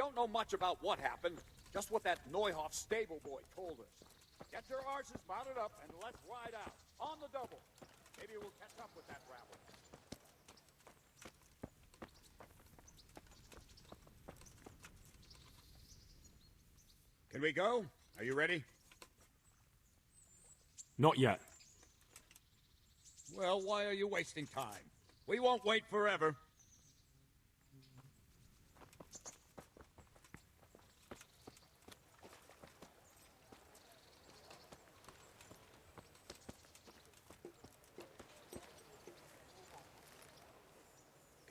don't know much about what happened, just what that Neuhoff stable boy told us. Get your horses mounted up and let's ride out. On the double. Maybe we'll catch up with that rabble. Can we go? Are you ready? Not yet. Well, why are you wasting time? We won't wait forever.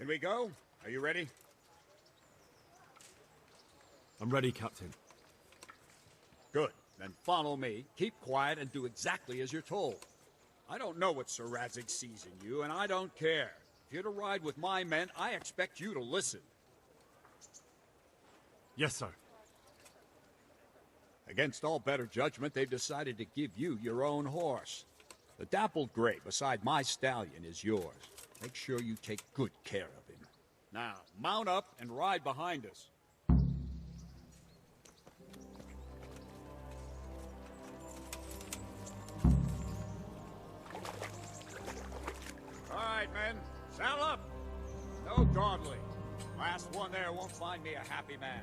Can we go? Are you ready? I'm ready, Captain. Good. Then follow me, keep quiet, and do exactly as you're told. I don't know what Sir Radzig sees in you, and I don't care. If you're to ride with my men, I expect you to listen. Yes, sir. Against all better judgment, they've decided to give you your own horse. The dappled gray beside my stallion is yours. Make sure you take good care of him. Now, mount up and ride behind us. All right, men, saddle up. No dawdling. Last one there won't find me a happy man.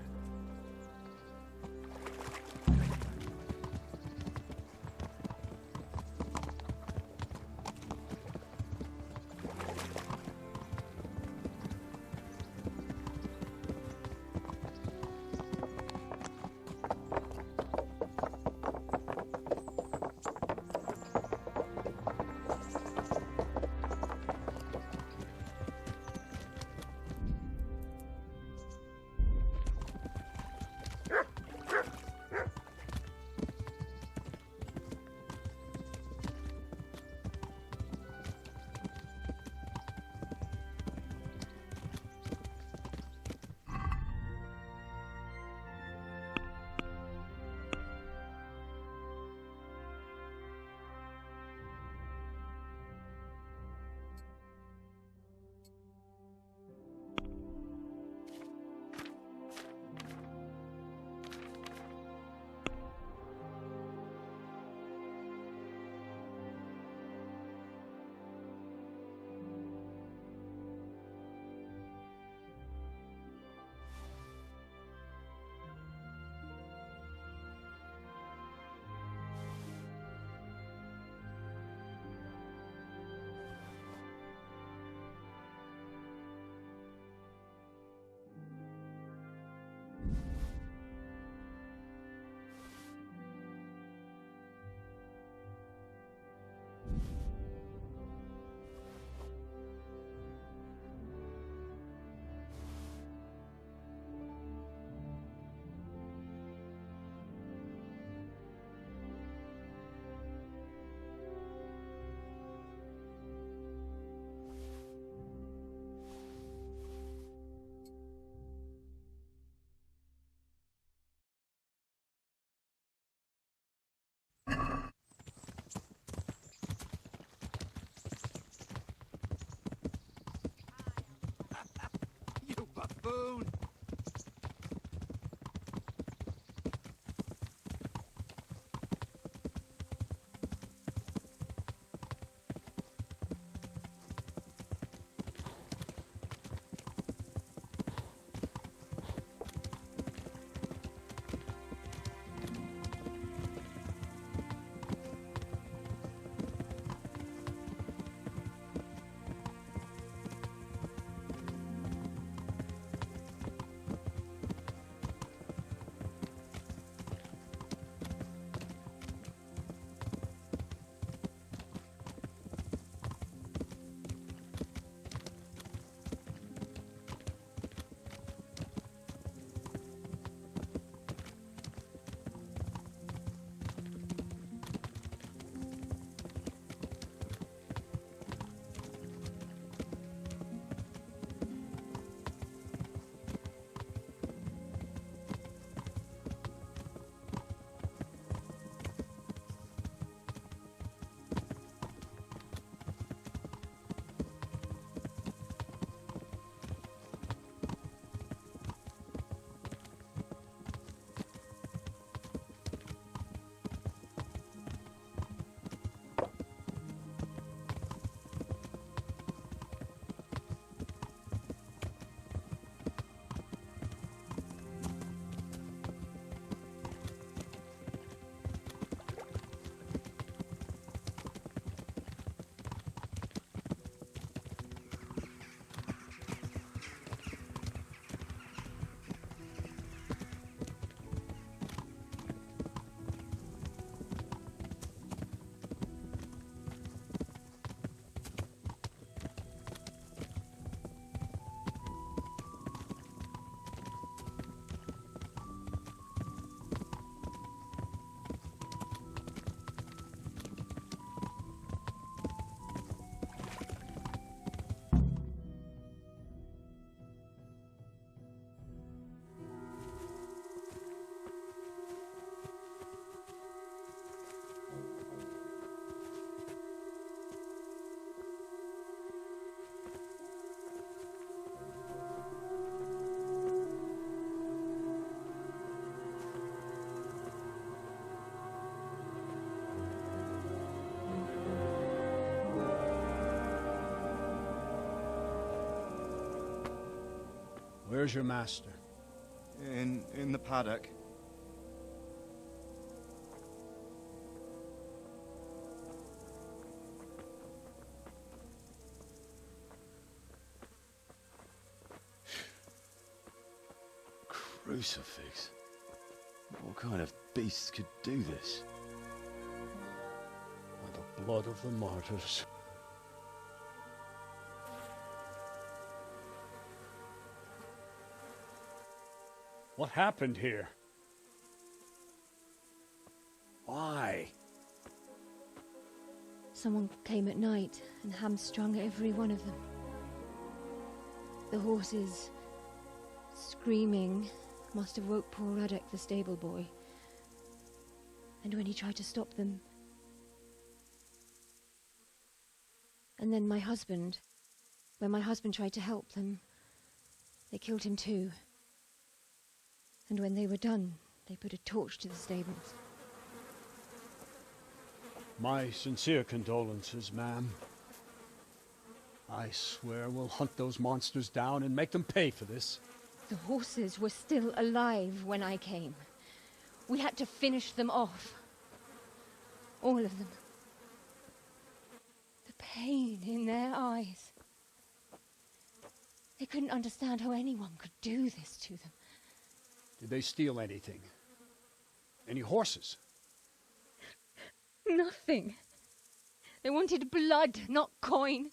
Where's your master? In the paddock. Crucifix? What kind of beasts could do this? By the blood of the martyrs. What happened here? Why? Someone came at night and hamstrung every one of them. The horses, screaming, must have woke poor Radek, the stable boy. And when he tried to stop them... And then my husband. When my husband tried to help them, they killed him too. And when they were done, they put a torch to the stables. My sincere condolences, ma'am. I swear we'll hunt those monsters down and make them pay for this. The horses were still alive when I came. We had to finish them off. All of them. The pain in their eyes. They couldn't understand how anyone could do this to them. Did they steal anything? Any horses? Nothing. They wanted blood, not coin.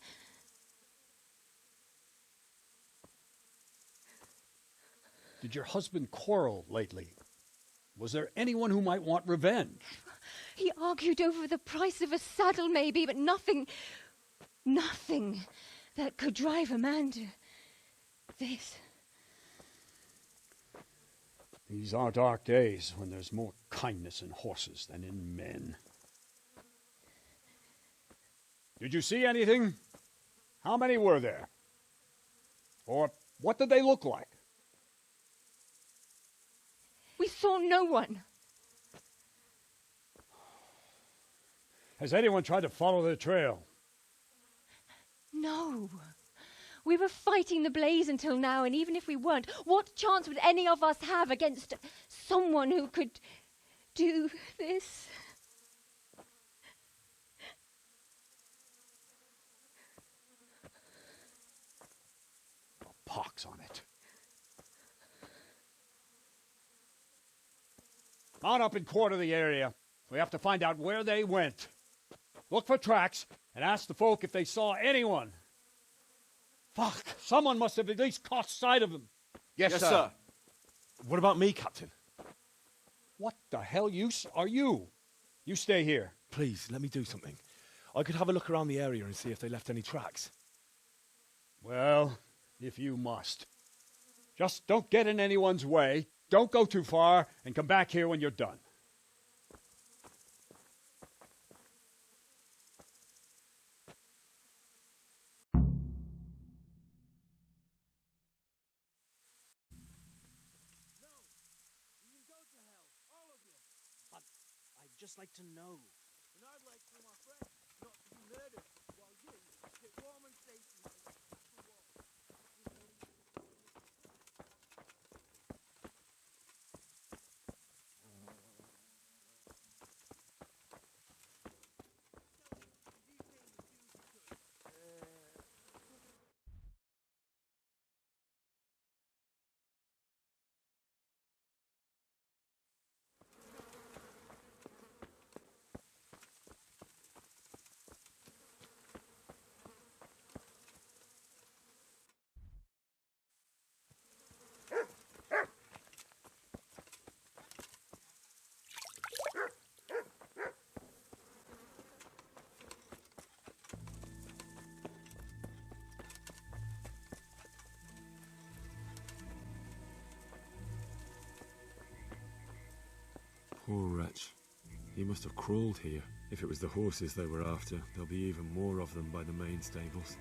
Did your husband quarrel lately? Was there anyone who might want revenge? He argued over the price of a saddle, maybe, but nothing that could drive a man to this. These are dark days when there's more kindness in horses than in men. Did you see anything? How many were there? Or what did they look like? We saw no one. Has anyone tried to follow the trail? No. We were fighting the blaze until now, and even if we weren't, what chance would any of us have against someone who could do this? A pox on it. Mount up and quarter the area. We have to find out where they went. Look for tracks and ask the folk if they saw anyone. Fuck, someone must have at least caught sight of them. Yes, sir. What about me, Captain? What the hell use are you? You stay here. Please, let me do something. I could have a look around the area and see if they left any tracks. Well, if you must. Just don't get in anyone's way, don't go too far, and come back here when you're done. Just like to know. And I'd like for my friend not to be murdered while you get warm and safe in the wall. Poor wretch. He must have crawled here. If it was the horses they were after, there'll be even more of them by the main stables.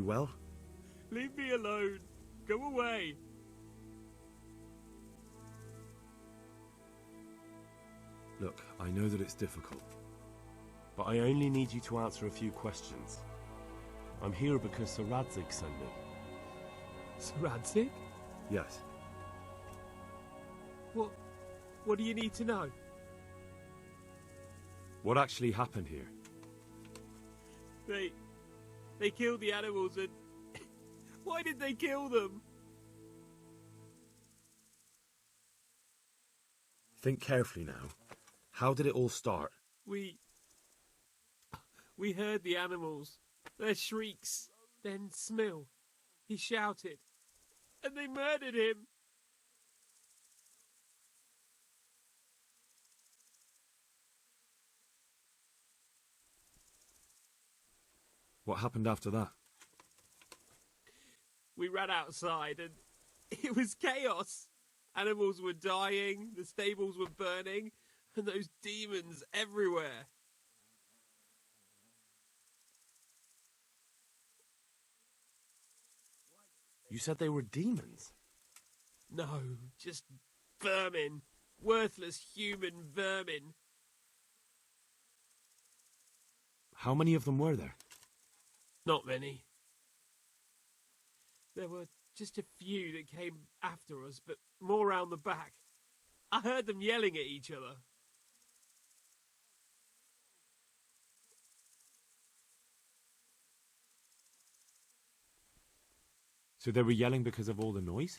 You well? Leave me alone. Go away. Look, I know that it's difficult. But I only need you to answer a few questions. I'm here because Sir Radzig sent me. Sir Radzig? Yes. What do you need to know? What actually happened here? They killed the animals and... Why did they kill them? Think carefully now. How did it all start? We heard the animals, their shrieks, then Smill. He shouted, and they murdered him. What happened after that? We ran outside and it was chaos. Animals were dying, the stables were burning, and those demons everywhere. You said they were demons? No, just vermin. Worthless human vermin. How many of them were there? Not many. There were just a few that came after us, but more round the back. I heard them yelling at each other. So they were yelling because of all the noise?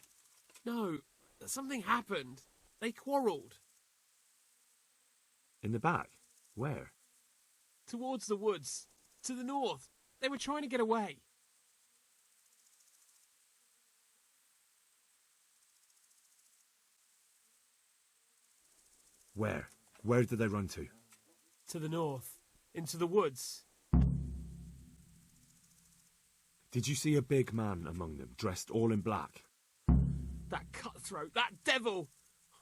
No, something happened. They quarrelled. In the back? Where? Towards the woods. To the north. They were trying to get away. Where? Where did they run to? To the north. Into the woods. Did you see a big man among them, dressed all in black? That cutthroat, that devil!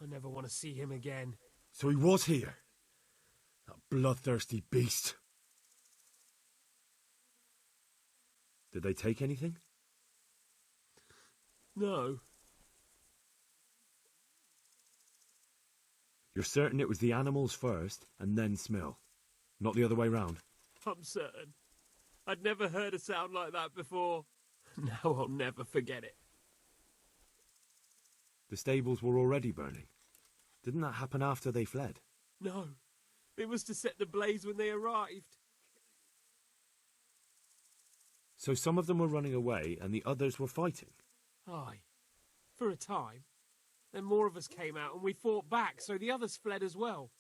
I never want to see him again. So he was here? That bloodthirsty beast. Did they take anything? No. You're certain it was the animals first, and then Smill? Not the other way round? I'm certain. I'd never heard a sound like that before. Now I'll never forget it. The stables were already burning. Didn't that happen after they fled? No. They must have set the blaze when they arrived. So some of them were running away, and the others were fighting? Aye. For a time. Then more of us came out and we fought back, so the others fled as well.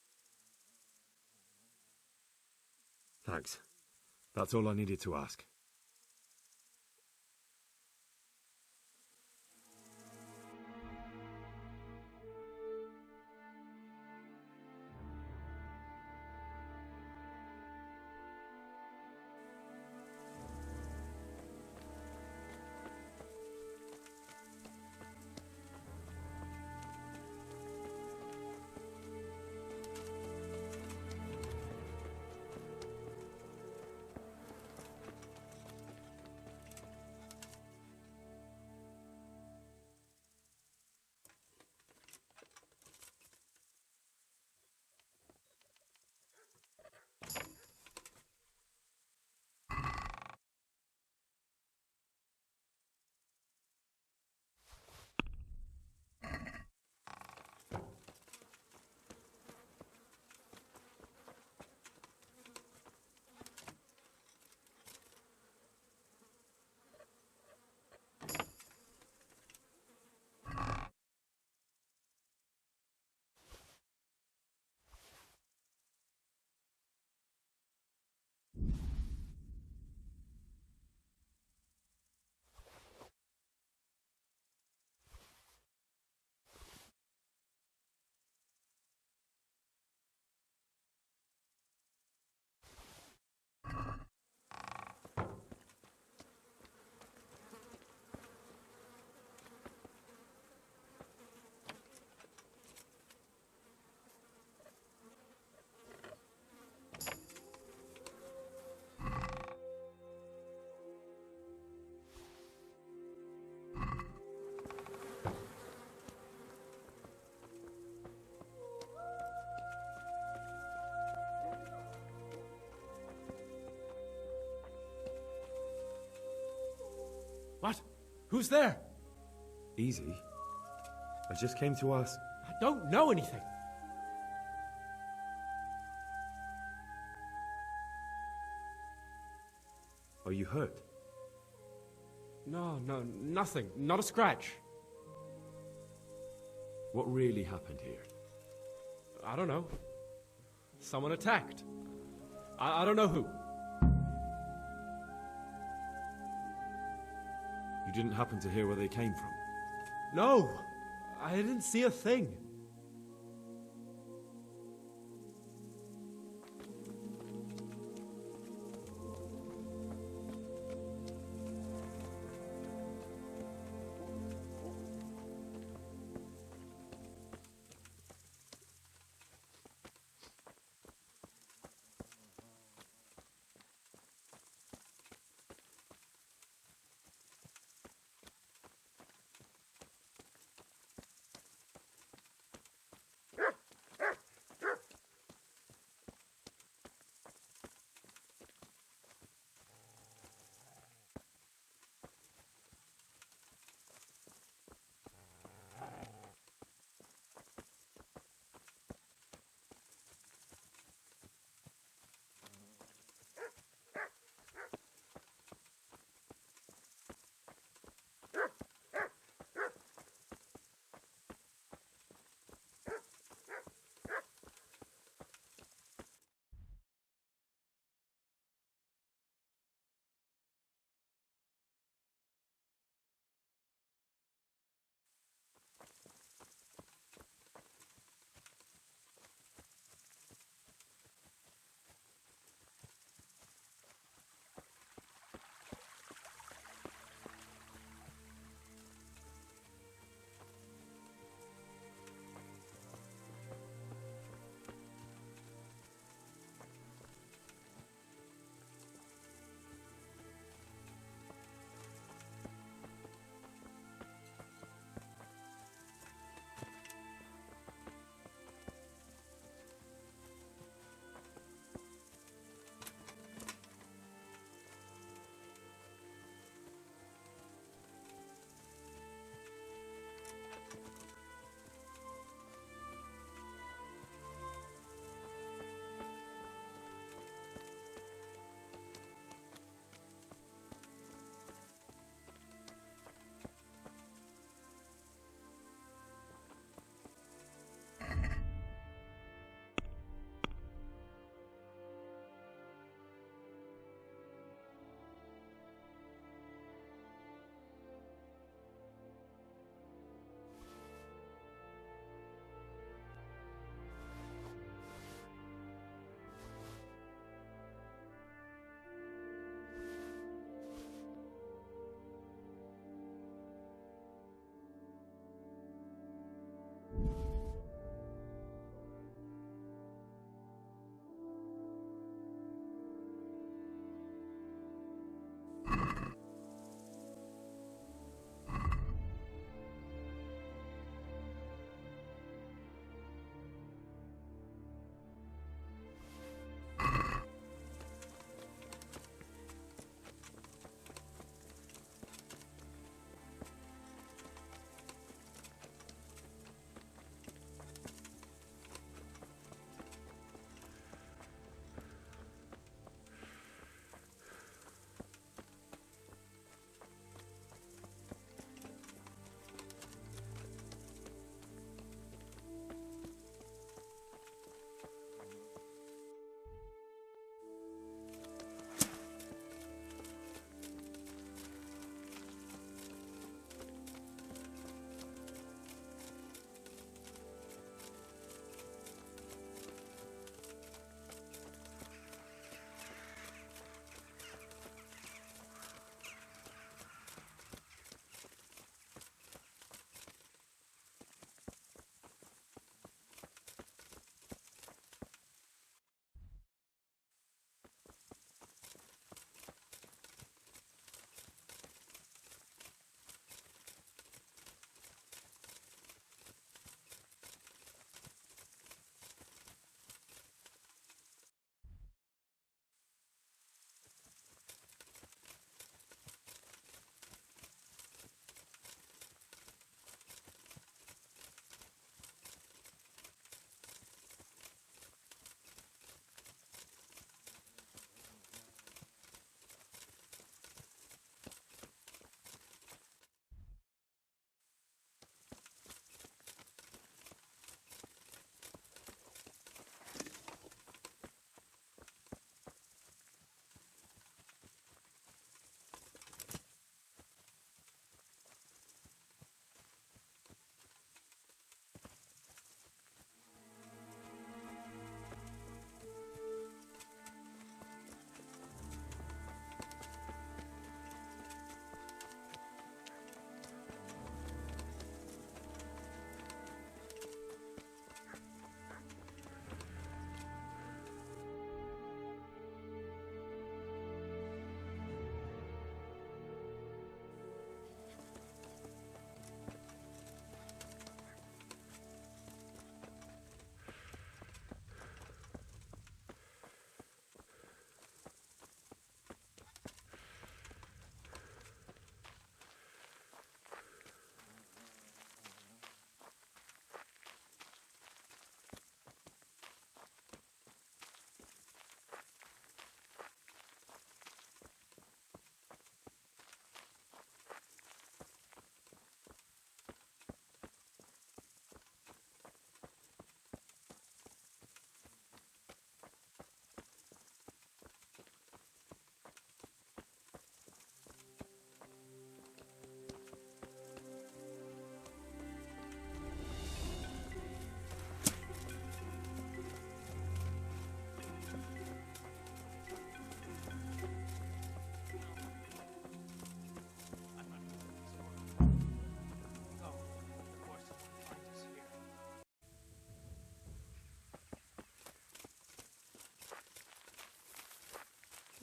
Thanks. That's all I needed to ask. What? Who's there? Easy. I just came to ask. I don't know anything. Are you hurt? No, nothing. Not a scratch. What really happened here? I don't know. Someone attacked. I don't know who. You didn't happen to hear where they came from? No, I didn't see a thing.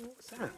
What's that?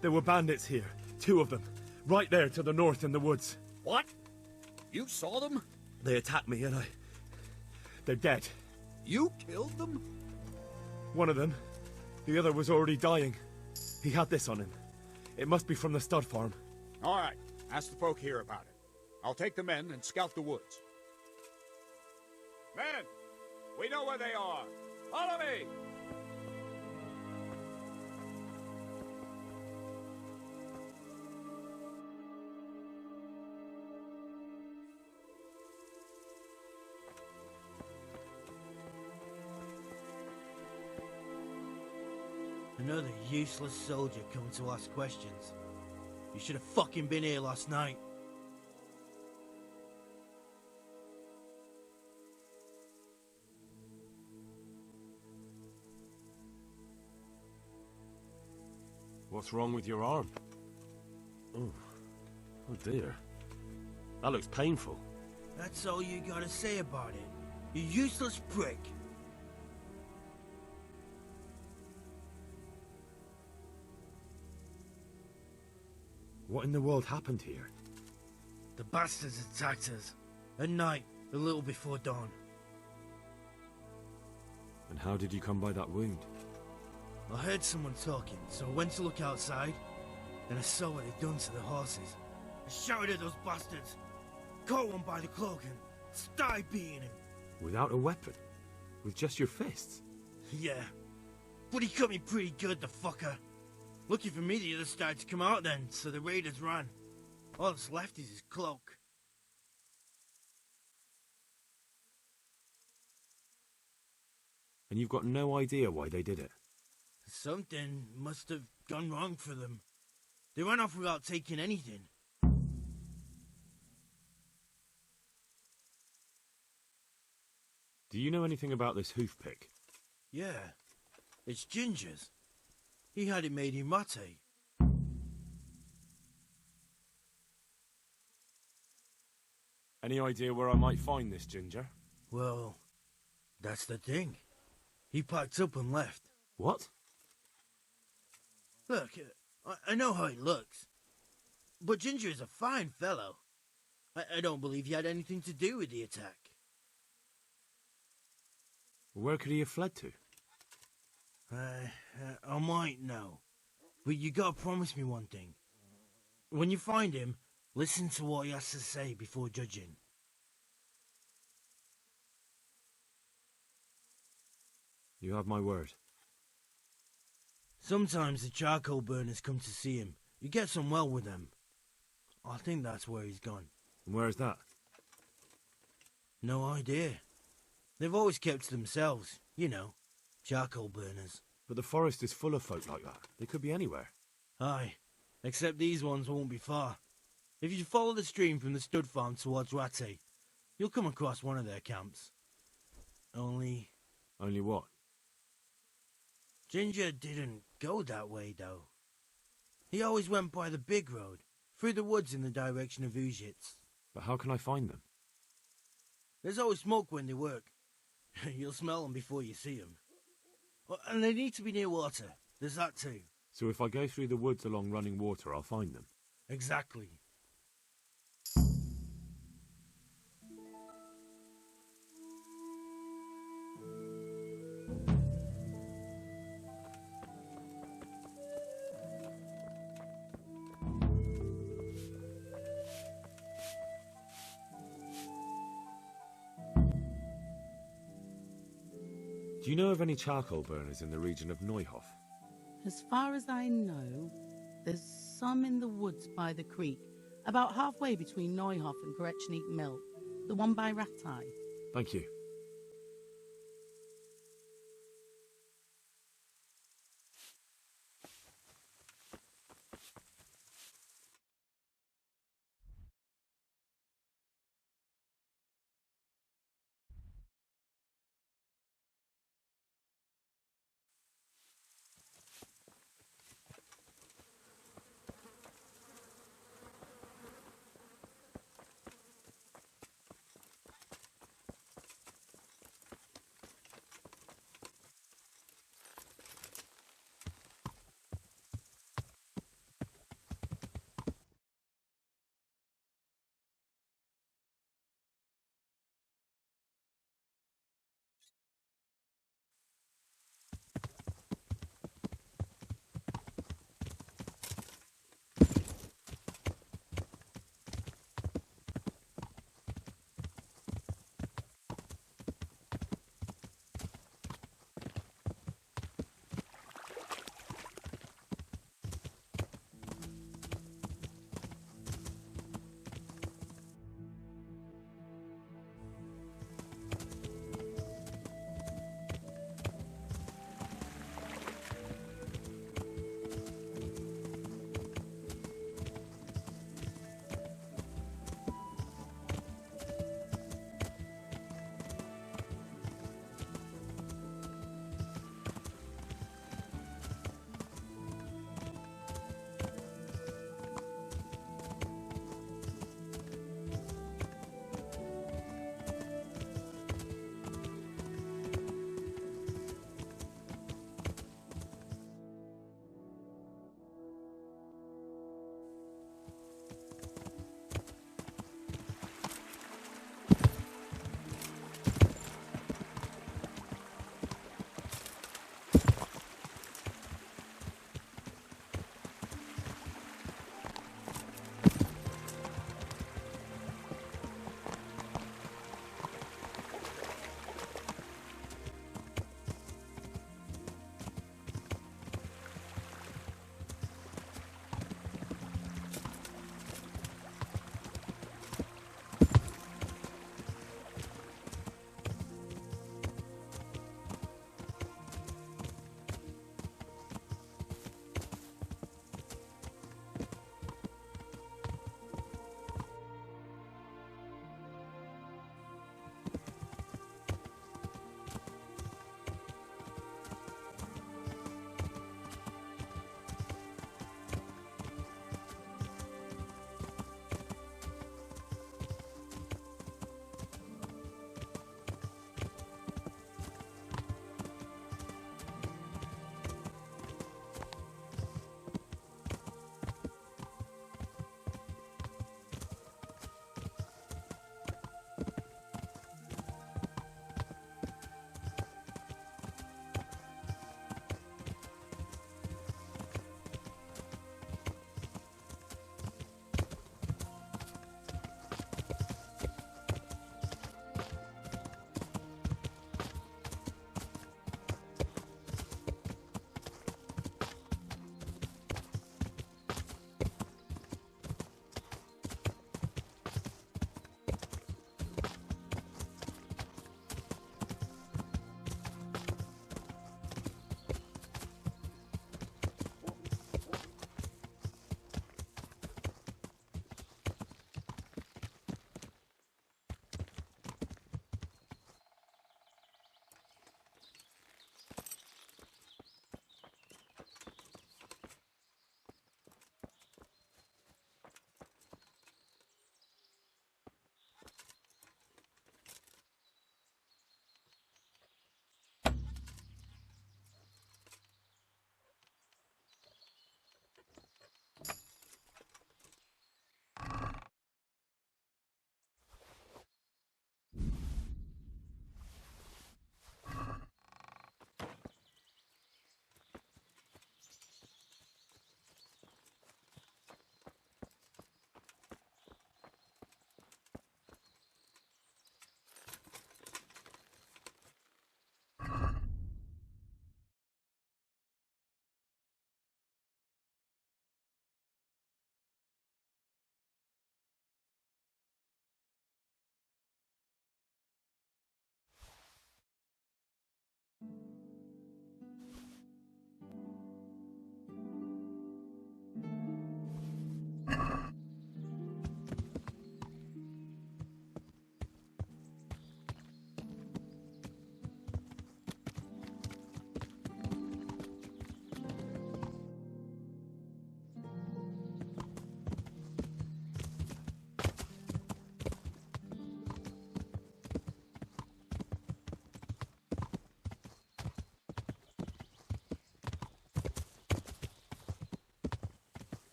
There were bandits here. 2 of them. Right there to the north in the woods. What? You saw them? They attacked me and they're dead. You killed them? One of them. The other was already dying. He had this on him. It must be from the stud farm. All right. Ask the folk here about it. I'll take the men and scout the woods. Men! We know where they are. Follow me! Another useless soldier coming to ask questions. You should have fucking been here last night. What's wrong with your arm? Oh dear. That looks painful. That's all you gotta say about it. You useless prick. What in the world happened here? The bastards attacked us. At night, a little before dawn. And how did you come by that wound? I heard someone talking, so I went to look outside. Then I saw what they'd done to the horses. I shouted at those bastards. Caught one by the cloak and started beating him. Without a weapon? With just your fists? Yeah. But he cut me pretty good, the fucker. Lucky for me, the others started to come out then, so the raiders ran. All that's left is his cloak. And you've got no idea why they did it? Something must have gone wrong for them. They ran off without taking anything. Do you know anything about this hoof pick? Yeah. It's Ginger's. He had it made in mate. Any idea where I might find this Ginger? Well, that's the thing. He packed up and left. What? Look, I know how he looks. But Ginger is a fine fellow. I don't believe he had anything to do with the attack. Where could he have fled to? I might know. But you gotta promise me one thing. When you find him, listen to what he has to say before judging. You have my word. Sometimes the charcoal burners come to see him. He gets on well with them. I think that's where he's gone. And where is that? No idea. They've always kept to themselves, you know, charcoal burners. But the forest is full of folk like that. They could be anywhere. Aye, except these ones won't be far. If you follow the stream from the stud farm towards Rattay, you'll come across one of their camps. Only what? Ginger didn't go that way, though. He always went by the big road, through the woods in the direction of Ujits. But how can I find them? There's always smoke when they work. You'll smell them before you see them. And they need to be near water. There's that too. So if I go through the woods along running water, I'll find them? Exactly. Do you know of any charcoal burners in the region of Neuhof? As far as I know, there's some in the woods by the creek, about halfway between Neuhof and Grechnik Mill, the one by Rattay. Thank you.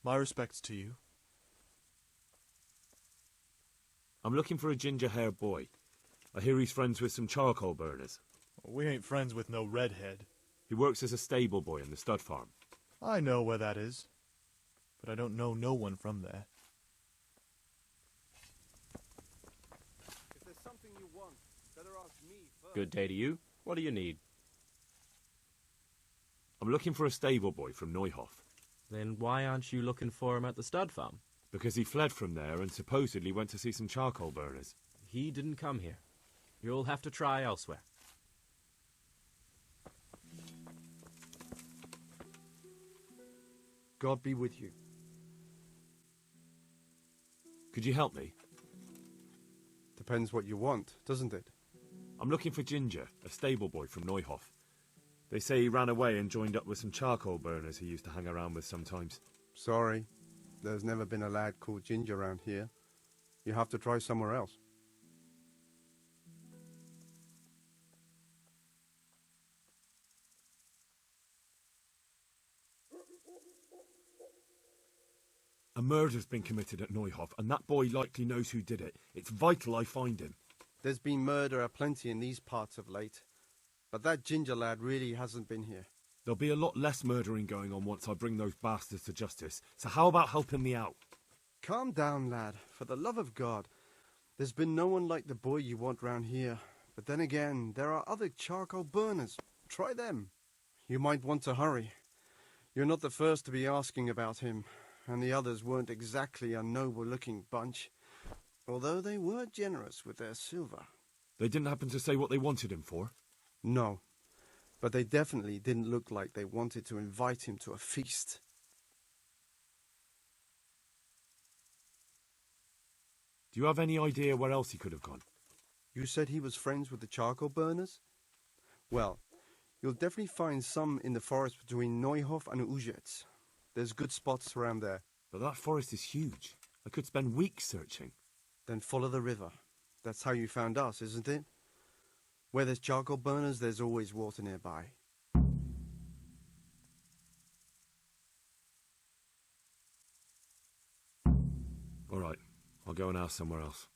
My respects to you. I'm looking for a ginger-haired boy. I hear he's friends with some charcoal burners. We ain't friends with no redhead. He works as a stable boy in the stud farm. I know where that is, but I don't know no one from there. If there's something you want, better ask me first. Good day to you. What do you need? I'm looking for a stable boy from Neuhof. Then why aren't you looking for him at the stud farm? Because he fled from there and supposedly went to see some charcoal burners. He didn't come here. You'll have to try elsewhere. God be with you. Could you help me? Depends what you want, doesn't it? I'm looking for Ginger, a stable boy from Neuhof. They say he ran away and joined up with some charcoal burners he used to hang around with sometimes. Sorry, there's never been a lad called Ginger around here. You have to try somewhere else. A murder's been committed at Neuhof, and that boy likely knows who did it. It's vital I find him. There's been murder aplenty in these parts of late, but that Ginger lad really hasn't been here. There'll be a lot less murdering going on once I bring those bastards to justice, so how about helping me out? Calm down, lad, for the love of God. There's been no one like the boy you want round here, but then again, there are other charcoal burners. Try them. You might want to hurry. You're not the first to be asking about him, and the others weren't exactly a noble-looking bunch, although they were generous with their silver. They didn't happen to say what they wanted him for? No, but they definitely didn't look like they wanted to invite him to a feast. Do you have any idea where else he could have gone? You said he was friends with the charcoal burners? Well, you'll definitely find some in the forest between Neuhof and Ujetz. There's good spots around there. But that forest is huge. I could spend weeks searching. Then follow the river. That's how you found us, isn't it? Where there's charcoal burners, there's always water nearby. All right, I'll go and ask somewhere else.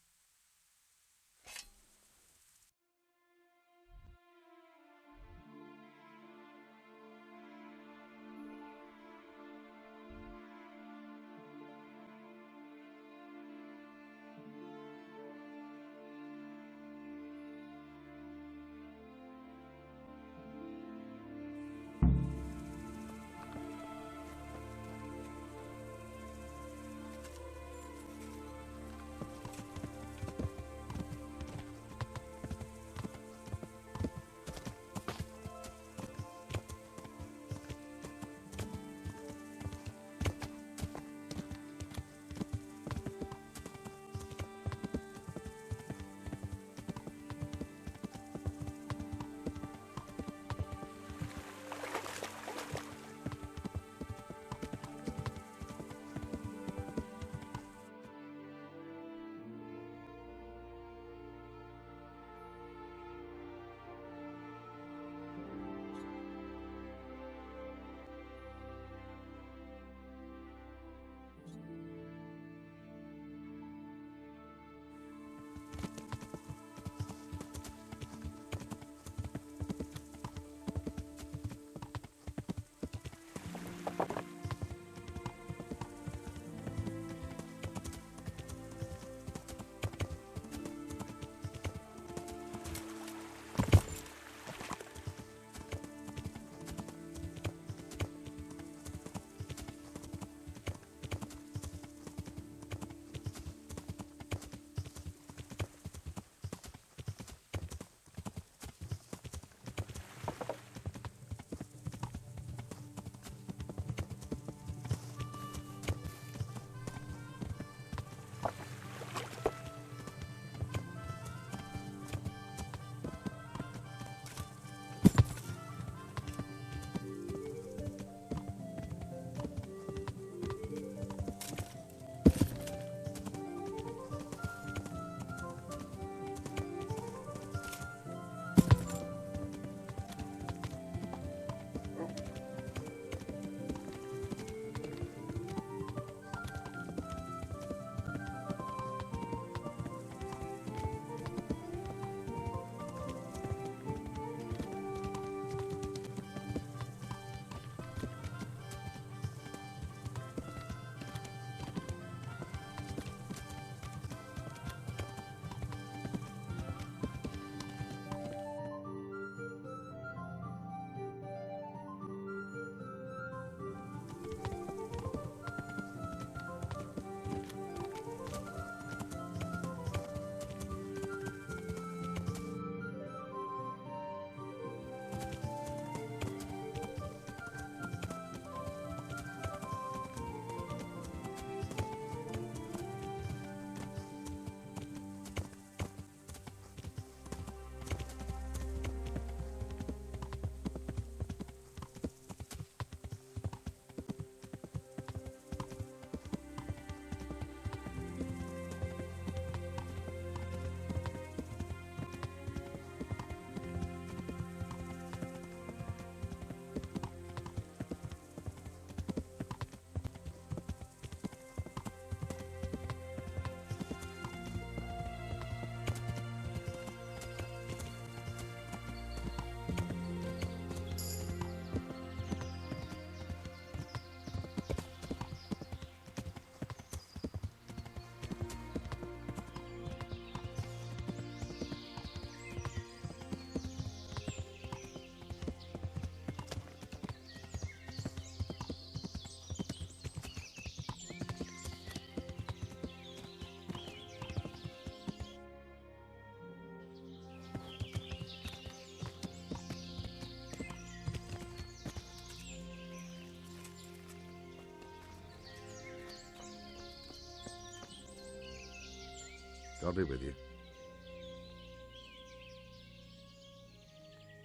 God be with you.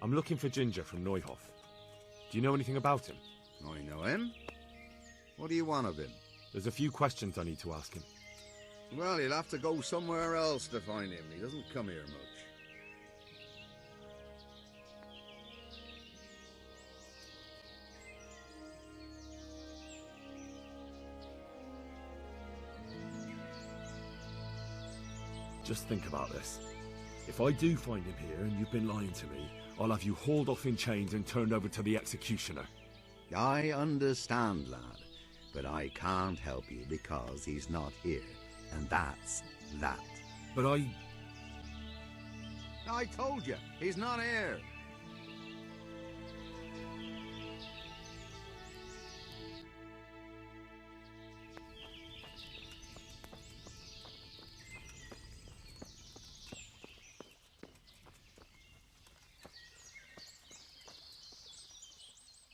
I'm looking for Ginger from Neuhof. Do you know anything about him? I know him. What do you want of him? There's a few questions I need to ask him. Well, you'll have to go somewhere else to find him. He doesn't come here much. Just think about this. If I do find him here and you've been lying to me, I'll have you hauled off in chains and turned over to the executioner. I understand, lad, but I can't help you because he's not here, and that's that. But I told you, he's not here.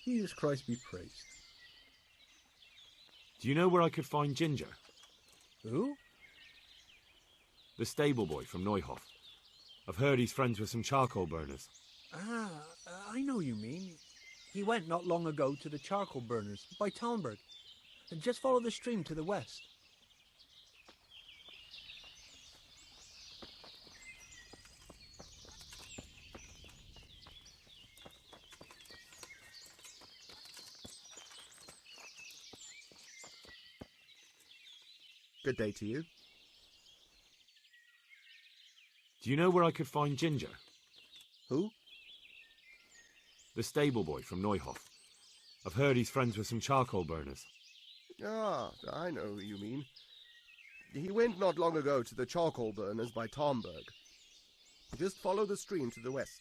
Jesus Christ be praised. Do you know where I could find Ginger? Who? The stable boy from Neuhof. I've heard he's friends with some charcoal burners. Ah, I know you mean. He went not long ago to the charcoal burners by Talmberg. And just follow the stream to the west. Good day to you. Do you know where I could find Ginger? Who? The stable boy from Neuhof. I've heard he's friends with some charcoal burners. Ah, I know who you mean. He went not long ago to the charcoal burners by Talmberg. Just follow the stream to the west.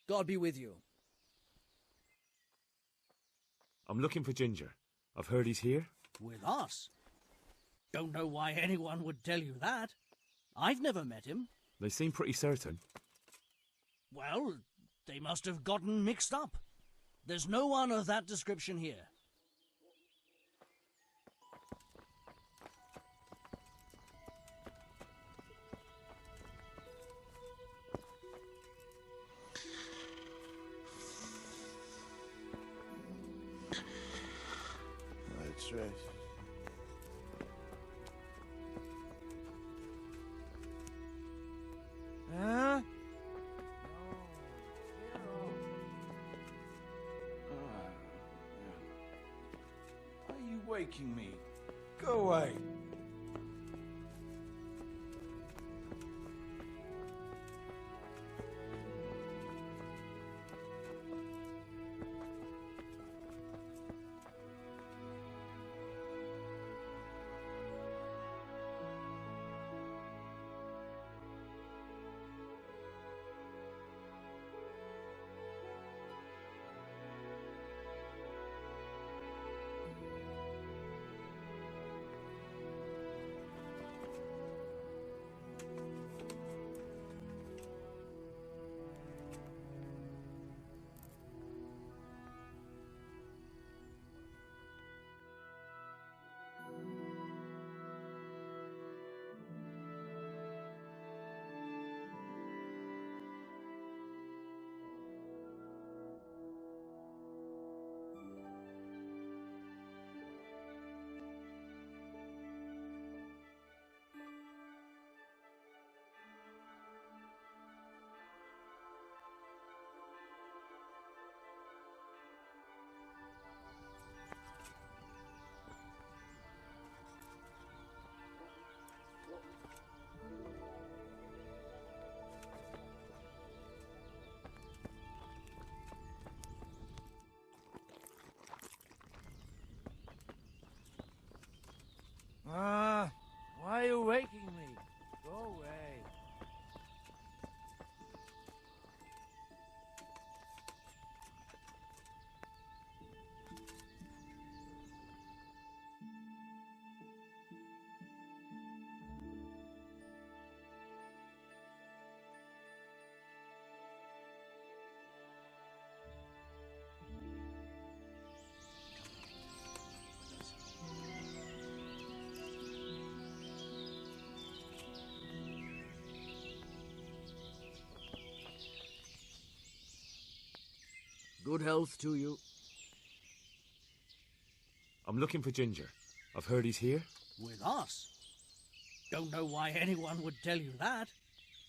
God be with you. I'm looking for Ginger. I've heard he's here. With us? Don't know why anyone would tell you that. I've never met him. They seem pretty certain. Well, they must have gotten mixed up. There's no one of that description here. That's right. Huh? Are you waking me? Go away. Why are you waking me? Go away. Good health to you. I'm looking for Ginger. I've heard he's here. With us? Don't know why anyone would tell you that.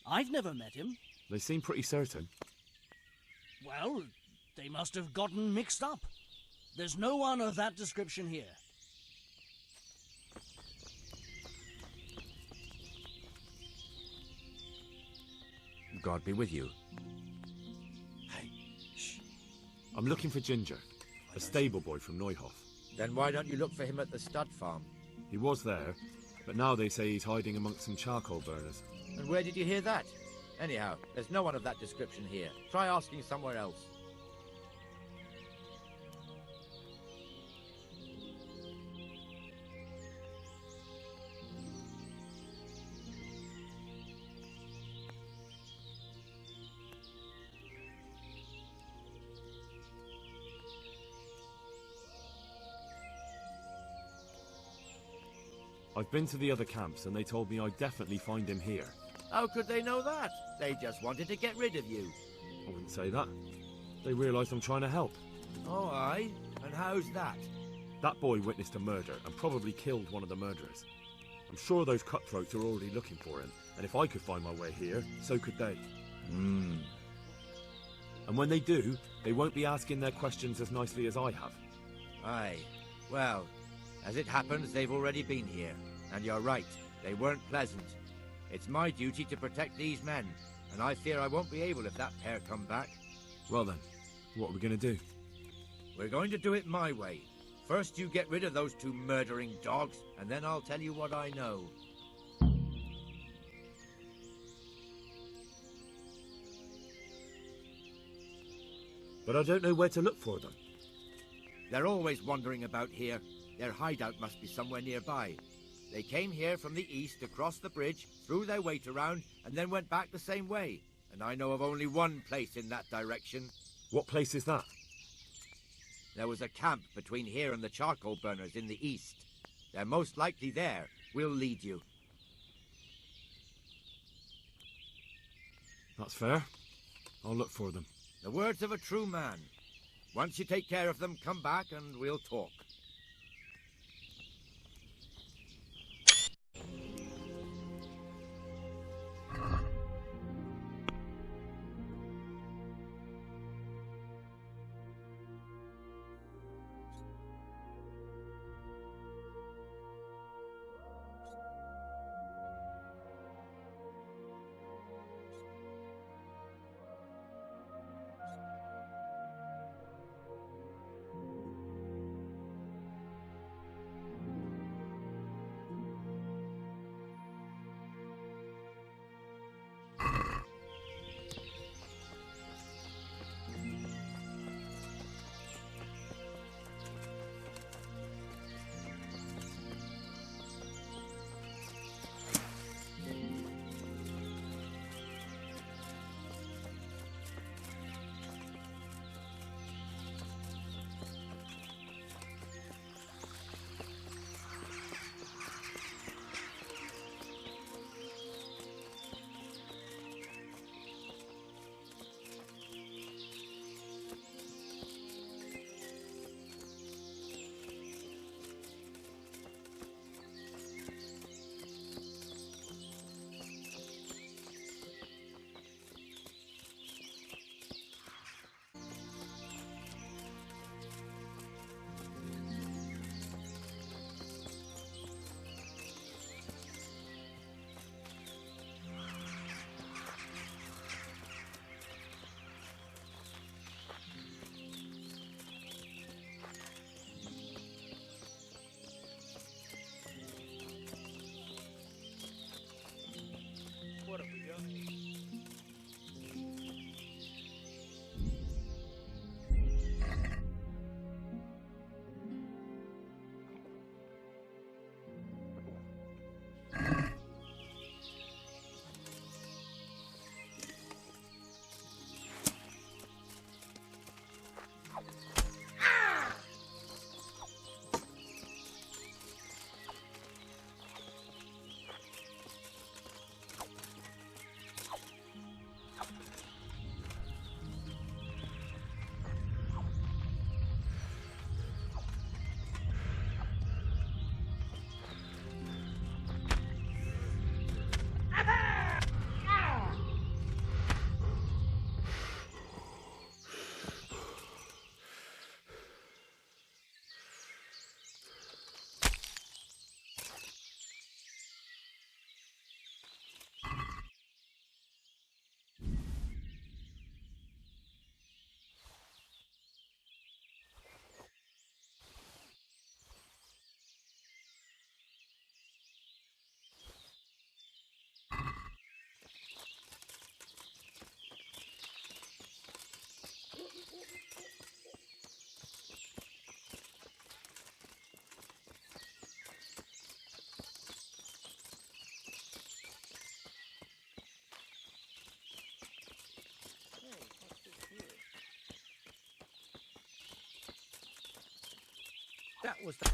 I've never met him. They seem pretty certain. Well, they must have gotten mixed up. There's no one of that description here. God be with you. I'm looking for Ginger, a stable boy from Neuhof. Then why don't you look for him at the stud farm? He was there, but now they say he's hiding amongst some charcoal burners. And where did you hear that? Anyhow, there's no one of that description here. Try asking somewhere else. I've been to the other camps and they told me I'd definitely find him here. How could they know that? They just wanted to get rid of you. I wouldn't say that. They realised I'm trying to help. Oh, aye? And how's that? That boy witnessed a murder and probably killed one of the murderers. I'm sure those cutthroats are already looking for him, and if I could find my way here, so could they. And when they do, they won't be asking their questions as nicely as I have. Aye. Well, as it happens, they've already been here. And you're right, they weren't pleasant. It's my duty to protect these men, and I fear I won't be able if that pair come back. Well then, what are we going to do? We're going to do it my way. First you get rid of those two murdering dogs, and then I'll tell you what I know. but I don't know where to look for them. They're always wandering about here. Their hideout must be somewhere nearby. They came here from the east, across the bridge, threw their weight around, and then went back the same way. And I know of only one place in that direction. What place is that? There was a camp between here and the charcoal burners in the east. They're most likely there. We'll lead you. That's fair. I'll look for them. The words of a true man. Once you take care of them, come back and we'll talk. What have we done? That was the...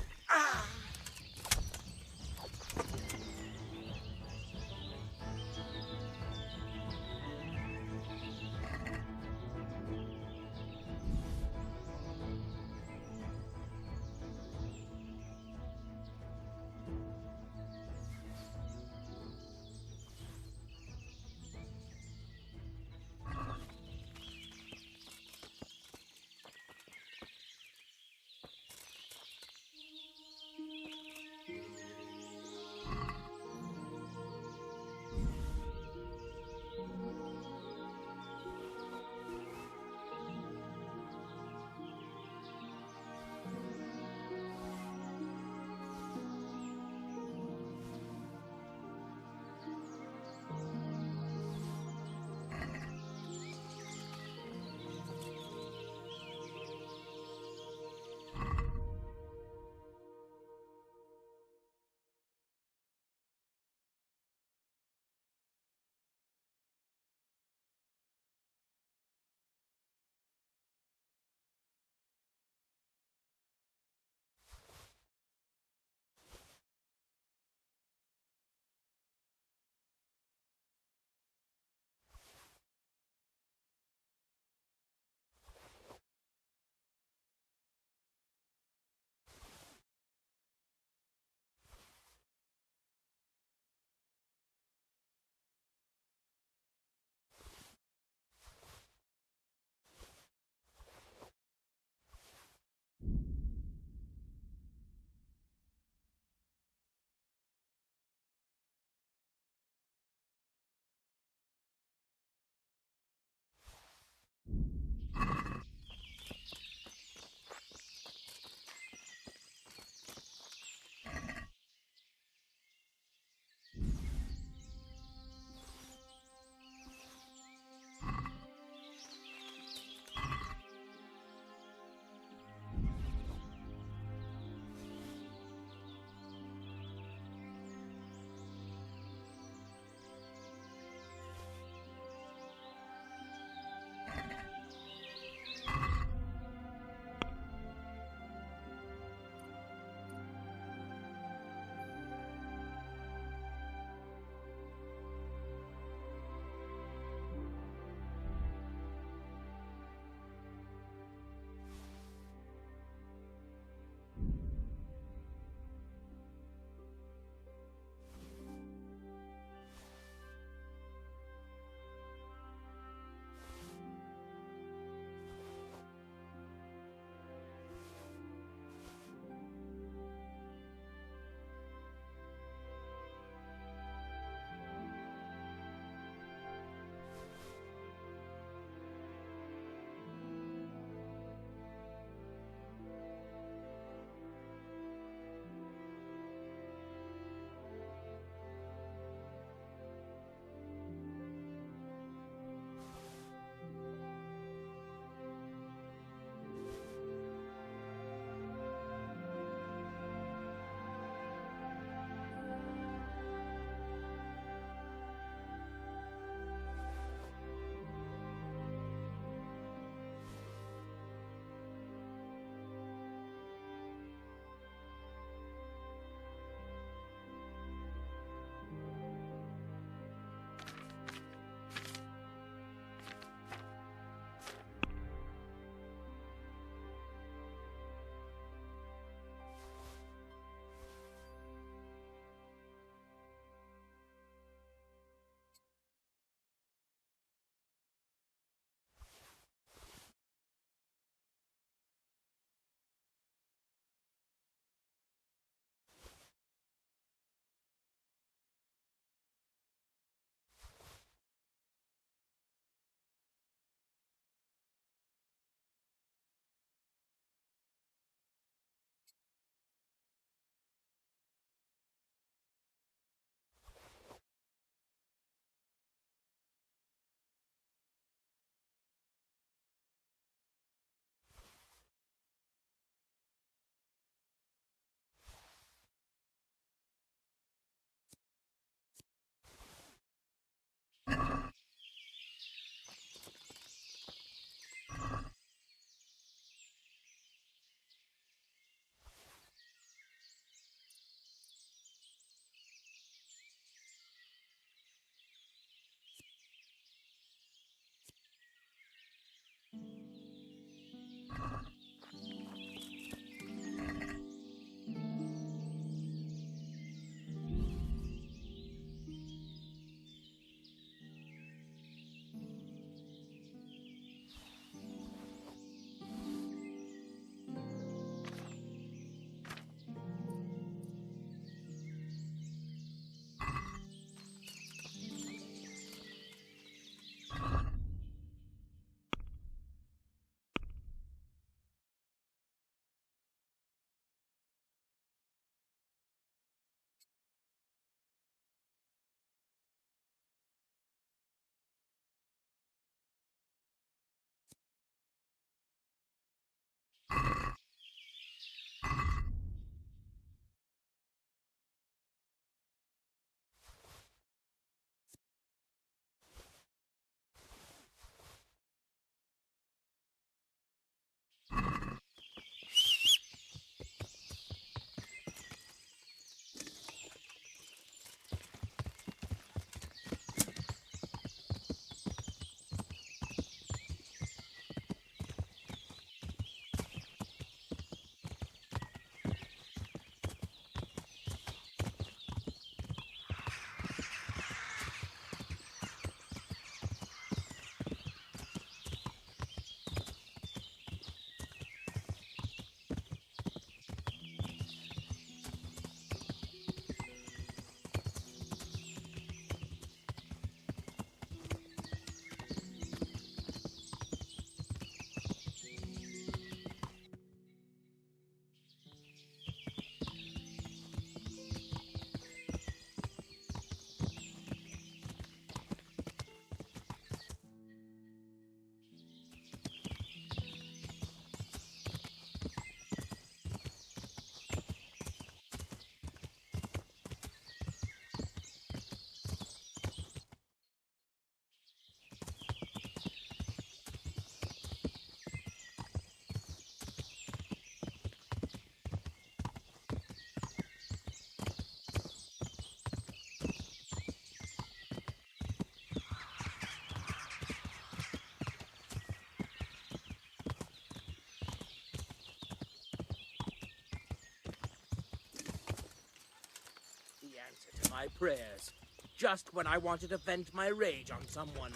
my prayers. Just when I wanted to vent my rage on someone.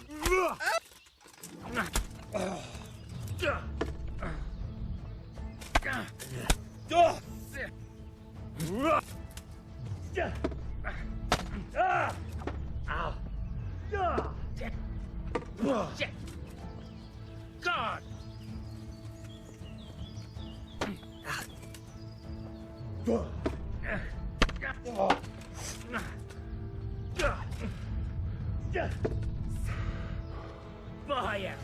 Shit. God! Fire!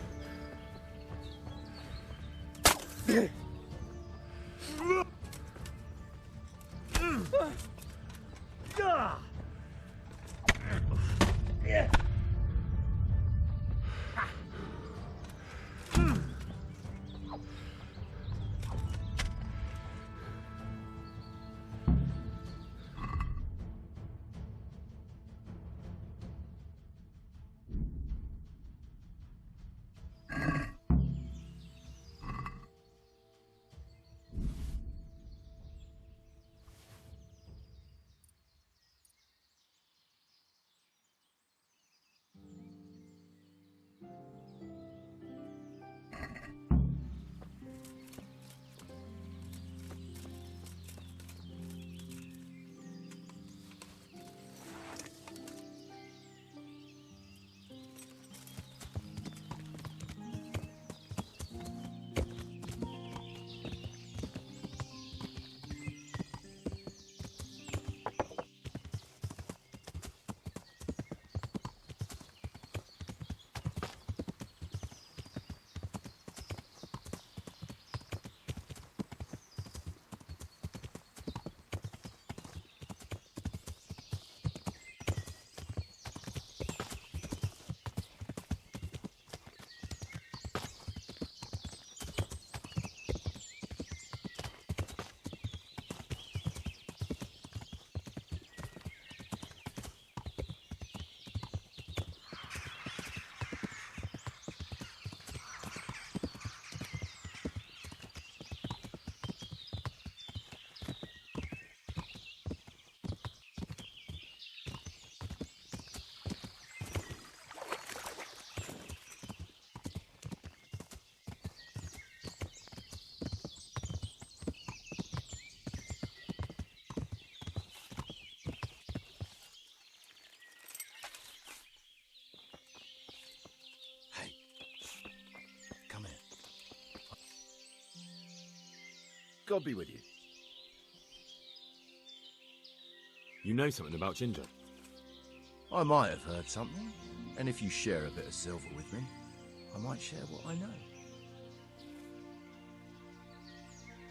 God be with you. You know something about Ginger? I might have heard something, and if you share a bit of silver with me, I might share what I know.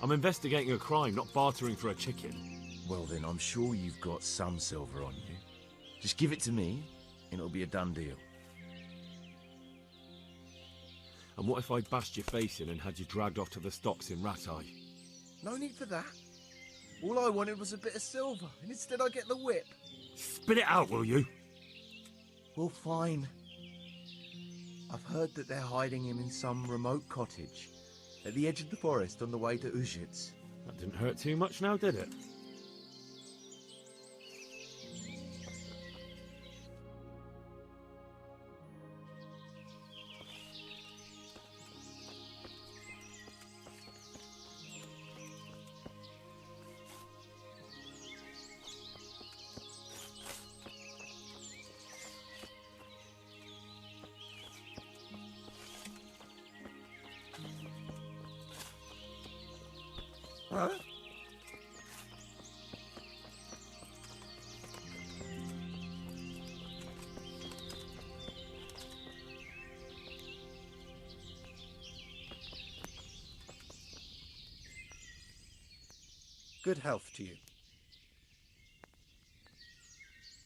I'm investigating a crime, not bartering for a chicken. Well then, I'm sure you've got some silver on you. Just give it to me, and it'll be a done deal. And what if I bashed your face in and had you dragged off to the stocks in Rat Eye? No need for that. All I wanted was a bit of silver, and instead I get the whip. Spit it out, will you? Well, fine. I've heard that they're hiding him in some remote cottage at the edge of the forest on the way to Uzhitz. That didn't hurt too much now, did it? Huh? Good health to you.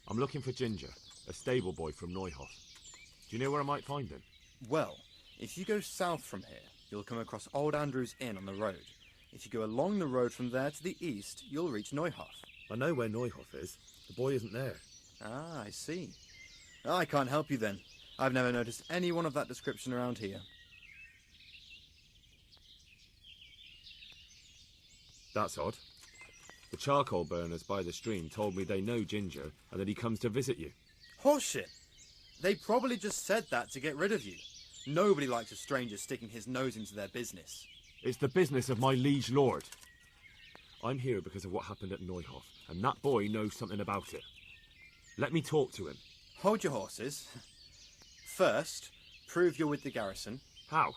I'm looking for Ginger, a stable boy from Neuhof. Do you know where I might find him? Well, if you go south from here, you'll come across Old Andrew's Inn on the road. If you go along the road from there to the east, you'll reach Neuhof. I know where Neuhof is. The boy isn't there. Ah, I see. I can't help you then. I've never noticed anyone of that description around here. That's odd. The charcoal burners by the stream told me they know Ginger and that he comes to visit you. Horseshit! They probably just said that to get rid of you. Nobody likes a stranger sticking his nose into their business. It's the business of my liege lord. I'm here because of what happened at Neuhof, and that boy knows something about it. Let me talk to him. Hold your horses. First, prove you're with the garrison. How?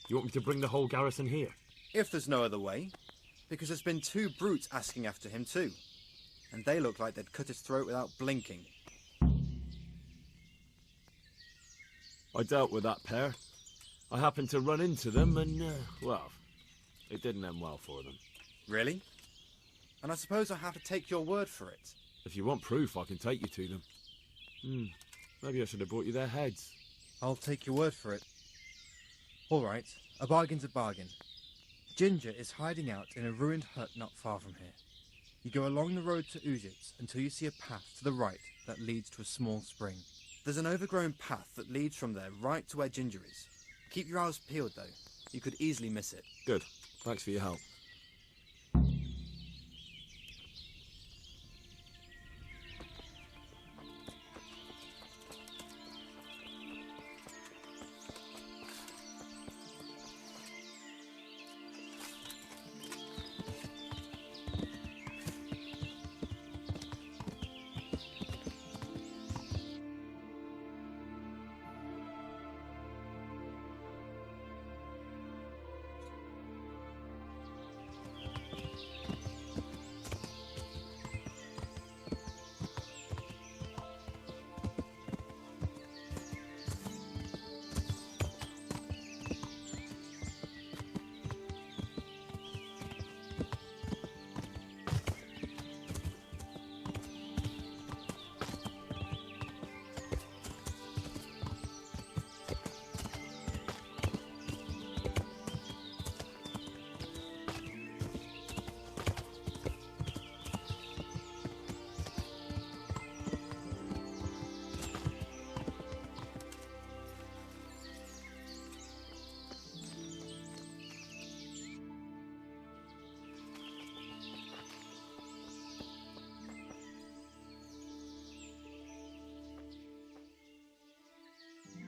You want me to bring the whole garrison here? If there's no other way. Because there's been 2 brutes asking after him too. And they look like they'd cut his throat without blinking. I dealt with that pair. I happened to run into them and, well, it didn't end well for them. Really? And I suppose I have to take your word for it. If you want proof, I can take you to them. Maybe I should have brought you their heads. I'll take your word for it. All right, a bargain's a bargain. Ginger is hiding out in a ruined hut not far from here. You go along the road to Uzits until you see a path to the right that leads to a small spring. There's an overgrown path that leads from there right to where Ginger is. Keep your eyes peeled, though. You could easily miss it. Good. Thanks for your help.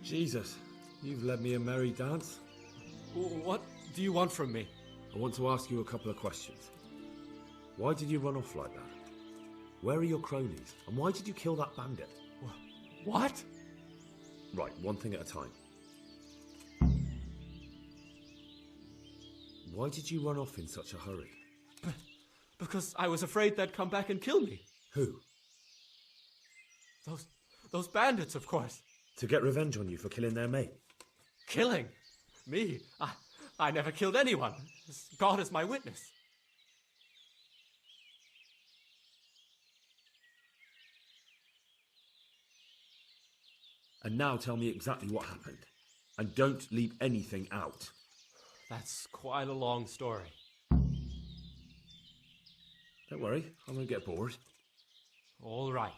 Jesus, you've led me a merry dance. What do you want from me? I want to ask you a couple of questions. Why did you run off like that? Where are your cronies? And why did you kill that bandit? What? Right, one thing at a time. Why did you run off in such a hurry? Because I was afraid they'd come back and kill me. Who? Those bandits, of course. To get revenge on you for killing their mate? Killing? Me? I never killed anyone. God is my witness. And now tell me exactly what happened. And don't leave anything out. That's quite a long story. Don't worry, I won't get bored. All right.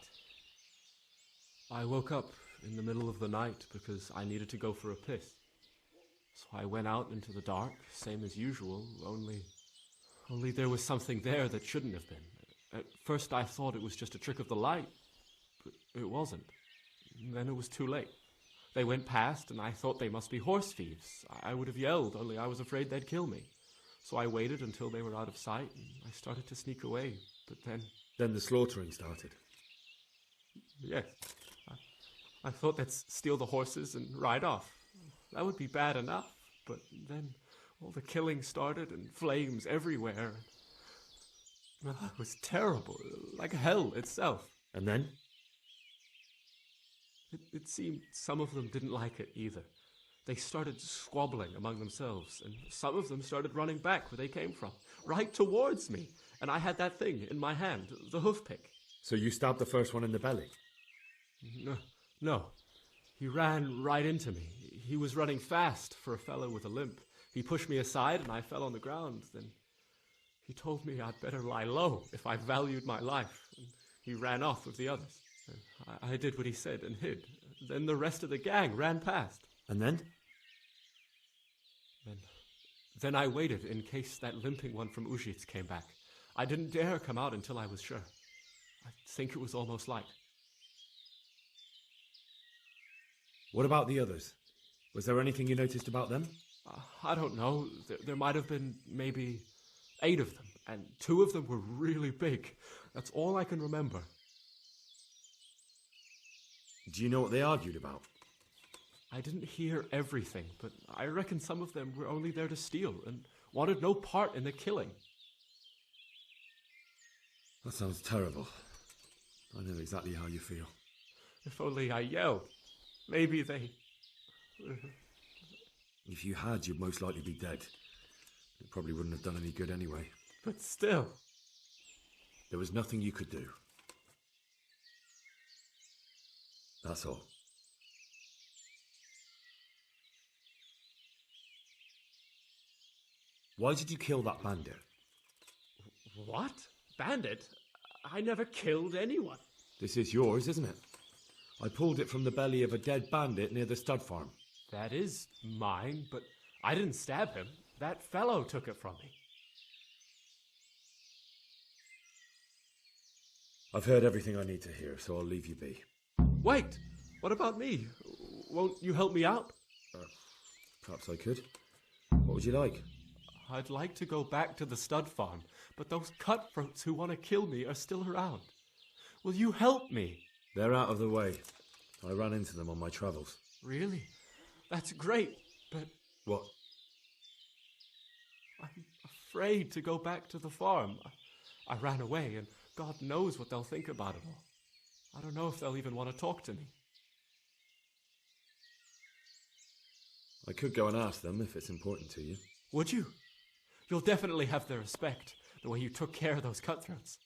I woke up in the middle of the night because I needed to go for a piss. So I went out into the dark, same as usual, only there was something there that shouldn't have been. At first I thought it was just a trick of the light, but it wasn't. And then it was too late. They went past and I thought they must be horse thieves. I would have yelled, only I was afraid they'd kill me. So I waited until they were out of sight and I started to sneak away, but then... Then the slaughtering started? Yes. I thought they'd steal the horses and ride off. That would be bad enough, but then all the killing started and flames everywhere. Well, it was terrible, like hell itself. And then? It seemed some of them didn't like it either. They started squabbling among themselves, and some of them started running back where they came from, right towards me. And I had that thing in my hand, the hoof pick. So you stabbed the first one in the belly? No. He ran right into me. He was running fast for a fellow with a limp. He pushed me aside and I fell on the ground. Then he told me I'd better lie low if I valued my life. And he ran off with the others. I did what he said and hid. Then the rest of the gang ran past. And then? Then I waited in case that limping one from Uzits came back. I didn't dare come out until I was sure. I think it was almost light. What about the others? Was there anything you noticed about them? I don't know. There might have been maybe 8 of them, and 2 of them were really big. That's all I can remember. Do you know what they argued about? I didn't hear everything, but I reckon some of them were only there to steal and wanted no part in the killing. That sounds terrible. I know exactly how you feel. If only I yelled. Maybe they... If you had, you'd most likely be dead. It probably wouldn't have done any good anyway. But still... There was nothing you could do. That's all. Why did you kill that bandit? What? Bandit? I never killed anyone. This is yours, isn't it? I pulled it from the belly of a dead bandit near the stud farm. That is mine, but I didn't stab him. That fellow took it from me. I've heard everything I need to hear, so I'll leave you be. Wait! What about me? Won't you help me out? Perhaps I could. What would you like? I'd like to go back to the stud farm, but those cutthroats who want to kill me are still around. Will you help me? They're out of the way. I ran into them on my travels. Really? That's great, but... What? I'm afraid to go back to the farm. I ran away, and God knows what they'll think about it all. I don't know if they'll even want to talk to me. I could go and ask them if it's important to you. Would you? You'll definitely have their respect, the way you took care of those cutthroats.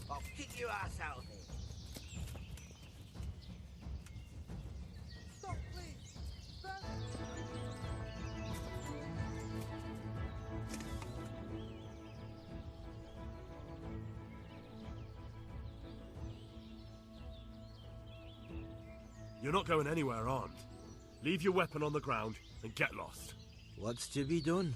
I'll kick your ass out of here. Stop, please! Stop! You're not going anywhere armed. Leave your weapon on the ground and get lost. What's to be done?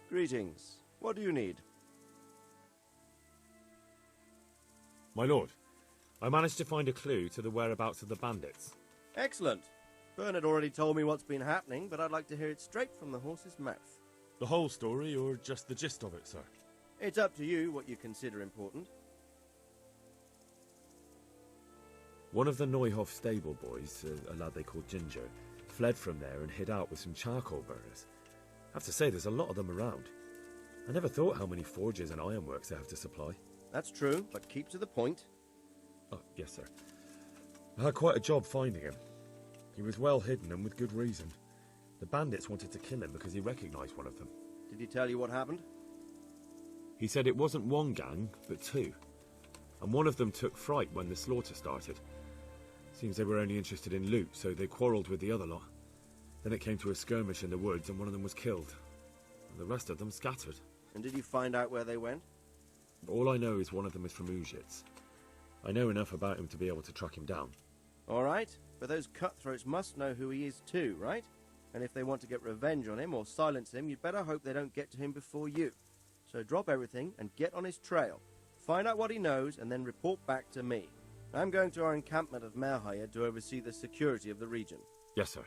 Greetings. What do you need? My lord, I managed to find a clue to the whereabouts of the bandits. Excellent. Bernard already told me what's been happening, but I'd like to hear it straight from the horse's mouth. The whole story, or just the gist of it, sir? It's up to you what you consider important. One of the Neuhoff stable boys, a lad they called Ginger, fled from there and hid out with some charcoal burners. I have to say, there's a lot of them around. I never thought how many forges and ironworks they have to supply. That's true, but keep to the point. Oh, yes, sir. I had quite a job finding him. He was well hidden and with good reason. The bandits wanted to kill him because he recognised one of them. Did he tell you what happened? He said it wasn't one gang, but two. And one of them took fright when the slaughter started. Seems they were only interested in loot, so they quarrelled with the other lot. Then it came to a skirmish in the woods and one of them was killed. And the rest of them scattered. And did you find out where they went? All I know is one of them is from Uzhitz. I know enough about him to be able to track him down. All right, but those cutthroats must know who he is too, right? And if they want to get revenge on him or silence him, you'd better hope they don't get to him before you. So drop everything and get on his trail. Find out what he knows and then report back to me. I'm going to our encampment of Merhaya to oversee the security of the region. Yes, sir.